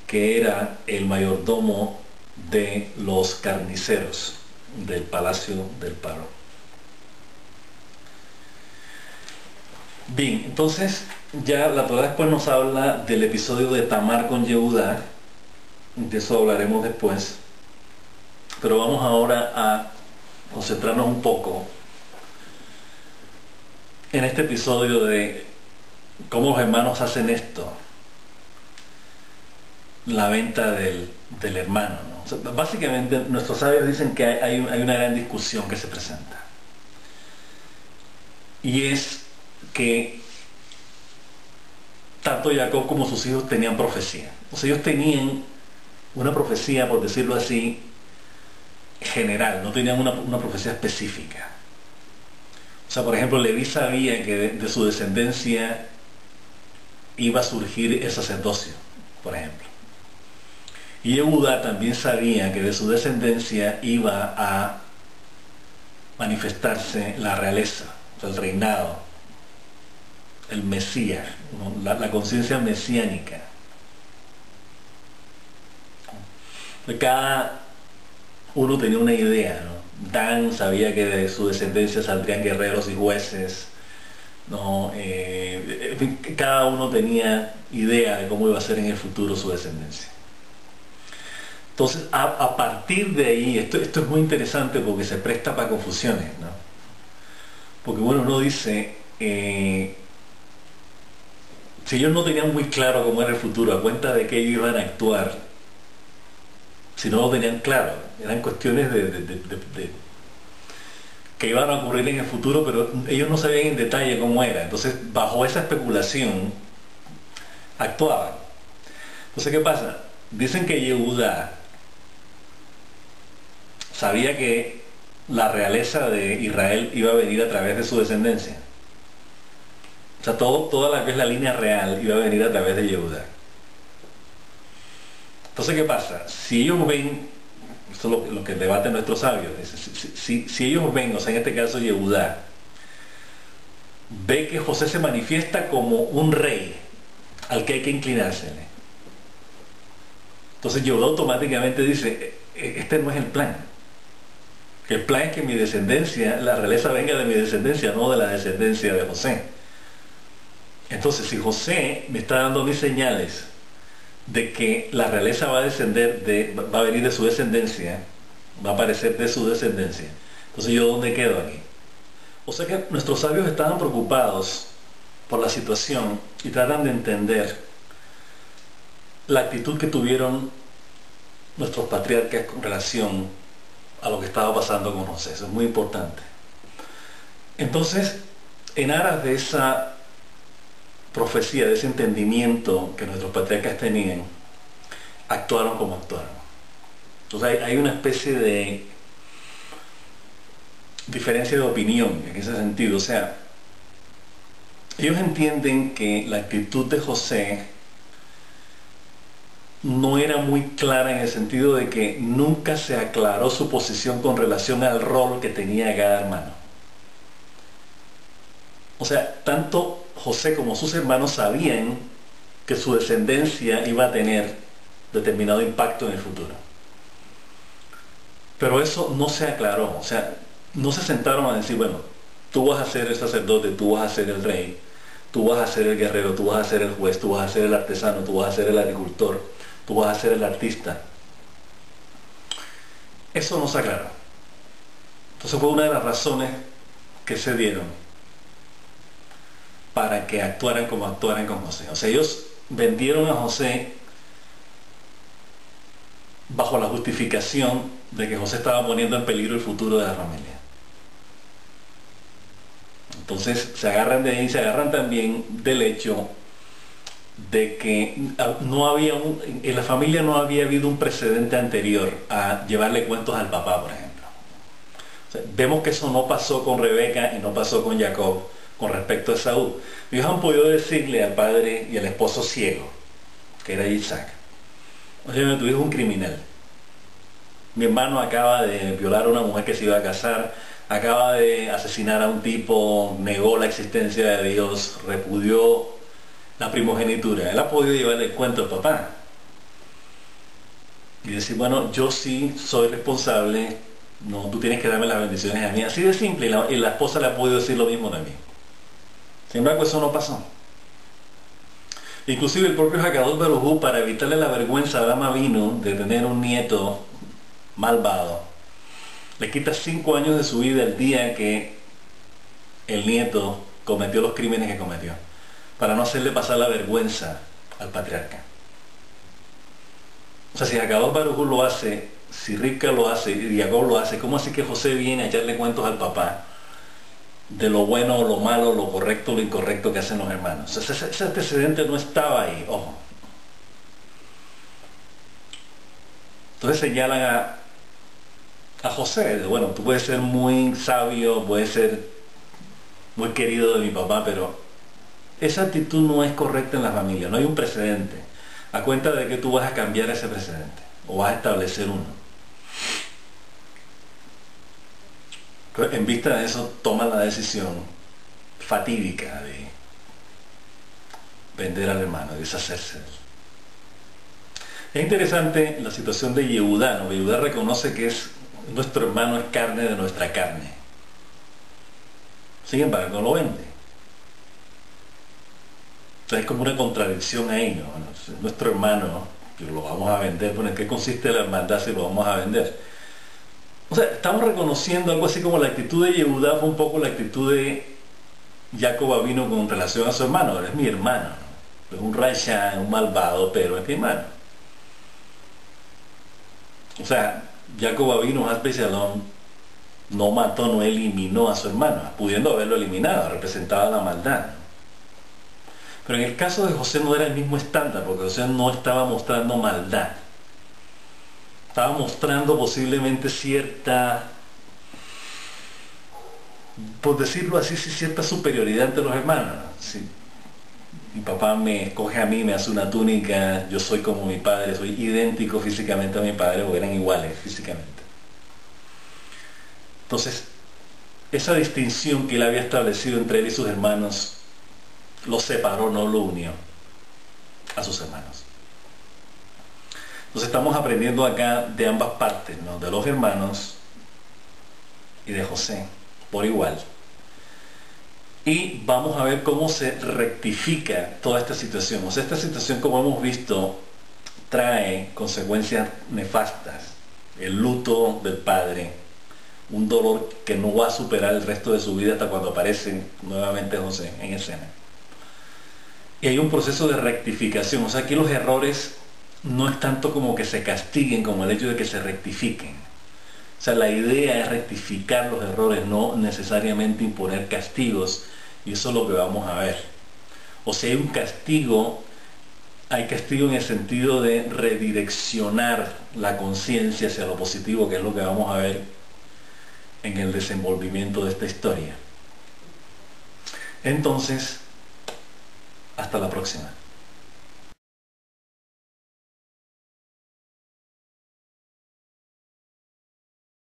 [SPEAKER 1] que era el mayordomo de los carniceros del palacio del faraón. Bien, entonces ya la Torá después nos habla del episodio de Tamar con Yehudá, de eso hablaremos después, pero vamos ahora a concentrarnos un poco en este episodio de cómo los hermanos hacen esto, la venta del hermano, ¿no? O sea, básicamente nuestros sabios dicen que hay una gran discusión que se presenta. y es que tanto Jacob como sus hijos tenían profecía. O sea, ellos tenían una profecía, por decirlo así, general, no tenían una profecía específica. O sea, por ejemplo, Leví sabía que de su descendencia iba a surgir el sacerdocio, por ejemplo. Y Judá también sabía que de su descendencia iba a manifestarse la realeza, o sea, el reinado, el Mesías, ¿no? La conciencia mesiánica. Cada uno tenía una idea, ¿no? Dan sabía que de su descendencia saldrían guerreros y jueces, ¿no? En fin, cada uno tenía idea de cómo iba a ser en el futuro su descendencia. Entonces, a partir de ahí, esto es muy interesante porque se presta para confusiones, ¿no? Porque bueno, uno dice, si ellos no tenían muy claro cómo era el futuro, a cuenta de que ellos iban a actuar, si no lo tenían claro, eran cuestiones que iban a ocurrir en el futuro, pero ellos no sabían en detalle cómo era. Entonces, bajo esa especulación, actuaban. Entonces, ¿qué pasa? Dicen que Yehudá sabía que la realeza de Israel iba a venir a través de su descendencia. O sea, toda la que es la línea real iba a venir a través de Yehudá. Entonces, ¿qué pasa? Si ellos ven, esto es lo que debaten nuestros sabios, si ellos ven, o sea, en este caso Yehudá, ve que José se manifiesta como un rey al que hay que inclinársele. Entonces Yehudá automáticamente dice, este no es el plan. El plan es que mi descendencia, la realeza venga de mi descendencia, no de la descendencia de José. Entonces, si José me está dando mis señales de que la realeza va a descender, va a venir de su descendencia, va a aparecer de su descendencia, entonces ¿yo dónde quedo aquí? O sea que nuestros sabios estaban preocupados por la situación y tratan de entender la actitud que tuvieron nuestros patriarcas con relación a lo que estaba pasando con José. Eso es muy importante. Entonces, en aras de esa profecía, de ese entendimiento que nuestros patriarcas tenían, actuaron como actuaron. Entonces hay una especie de diferencia de opinión en ese sentido. O sea, ellos entienden que la actitud de José no era muy clara en el sentido de que nunca se aclaró su posición con relación al rol que tenía cada hermano. O sea, tanto José como sus hermanos sabían que su descendencia iba a tener determinado impacto en el futuro. Pero eso no se aclaró, o sea, no se sentaron a decir, bueno, tú vas a ser el sacerdote, tú vas a ser el rey, tú vas a ser el guerrero, tú vas a ser el juez, tú vas a ser el artesano, tú vas a ser el agricultor, tú vas a ser el artista. Eso no se aclaró. Entonces fue una de las razones que se dieron para que actuaran como actuaran con José. O sea, ellos vendieron a José bajo la justificación de que José estaba poniendo en peligro el futuro de la familia. Entonces se agarran de ahí, se agarran también del hecho de que no había en la familia no había habido un precedente anterior a llevarle cuentos al papá, por ejemplo. O sea, vemos que eso no pasó con Rebeca y no pasó con Jacob con respecto a Esaú. Ellos han podido decirle al padre y al esposo ciego, que era Isaac, oye, tu hijo es un criminal. Mi hermano acaba de violar a una mujer que se iba a casar, acaba de asesinar a un tipo, negó la existencia de Dios, repudió la primogenitura. Él ha podido llevarle el cuento al papá y decir, bueno, yo sí soy responsable, no, tú tienes que darme las bendiciones a mí. Así de simple, y la esposa le ha podido decir lo mismo también. Sin embargo, eso no pasó. Inclusive el propio Hakadosh Baruj Hu, para evitarle la vergüenza a Abraham Avinu de tener un nieto malvado, le quita 5 años de su vida el día que el nieto cometió los crímenes que cometió, para no hacerle pasar la vergüenza al patriarca. O sea, si Hakadosh Baruj Hu lo hace, si Rivka lo hace y Jacob lo hace, ¿cómo así que José viene a echarle cuentos al papá de lo bueno o lo malo, lo correcto o lo incorrecto que hacen los hermanos. Ese antecedente no estaba ahí, ojo. Entonces señalan a José, bueno, tú puedes ser muy sabio, puedes ser muy querido de mi papá, pero esa actitud no es correcta en la familia, no hay un precedente. A cuenta de que tú vas a cambiar ese precedente, o vas a establecer uno. Entonces, en vista de eso, toma la decisión fatídica de vender al hermano, de deshacerse de él. Es interesante la situación de Yehudá, ¿no? Yehudá reconoce que nuestro hermano es carne de nuestra carne. Sin embargo, no lo vende. Entonces es como una contradicción ahí, ¿no? Bueno, nuestro hermano, que lo vamos a vender. Bueno, ¿en qué consiste la hermandad si lo vamos a vender? O sea, estamos reconociendo algo así como la actitud de Yehudá fue un poco la actitud de Jacob Avino con relación a su hermano. Él es mi hermano, ¿no? Es un rasha, un malvado, pero es mi hermano. O sea, Jacob Avino Hasbe-Shalom no mató, no eliminó a su hermano, pudiendo haberlo eliminado, representaba la maldad. Pero en el caso de José no era el mismo estándar, porque José no estaba mostrando maldad. Estaba mostrando posiblemente cierta, por decirlo así, cierta superioridad entre los hermanos. Si mi papá me escoge a mí, me hace una túnica, yo soy como mi padre, soy idéntico físicamente a mi padre, porque eran iguales físicamente. Entonces, esa distinción que él había establecido entre él y sus hermanos, lo separó, no lo unió a sus hermanos. Entonces estamos aprendiendo acá de ambas partes, ¿no? De los hermanos y de José, por igual. Y vamos a ver cómo se rectifica toda esta situación. O sea, esta situación, como hemos visto, trae consecuencias nefastas. El luto del padre, un dolor que no va a superar el resto de su vida hasta cuando aparece nuevamente José en escena. Y hay un proceso de rectificación. O sea, aquí los errores no es tanto como que se castiguen, como el hecho de que se rectifiquen. O sea, la idea es rectificar los errores, no necesariamente imponer castigos, y eso es lo que vamos a ver. O sea, hay un castigo, hay castigo en el sentido de redireccionar la conciencia hacia lo positivo, que es lo que vamos a ver en el desenvolvimiento de esta historia. Entonces, hasta la próxima.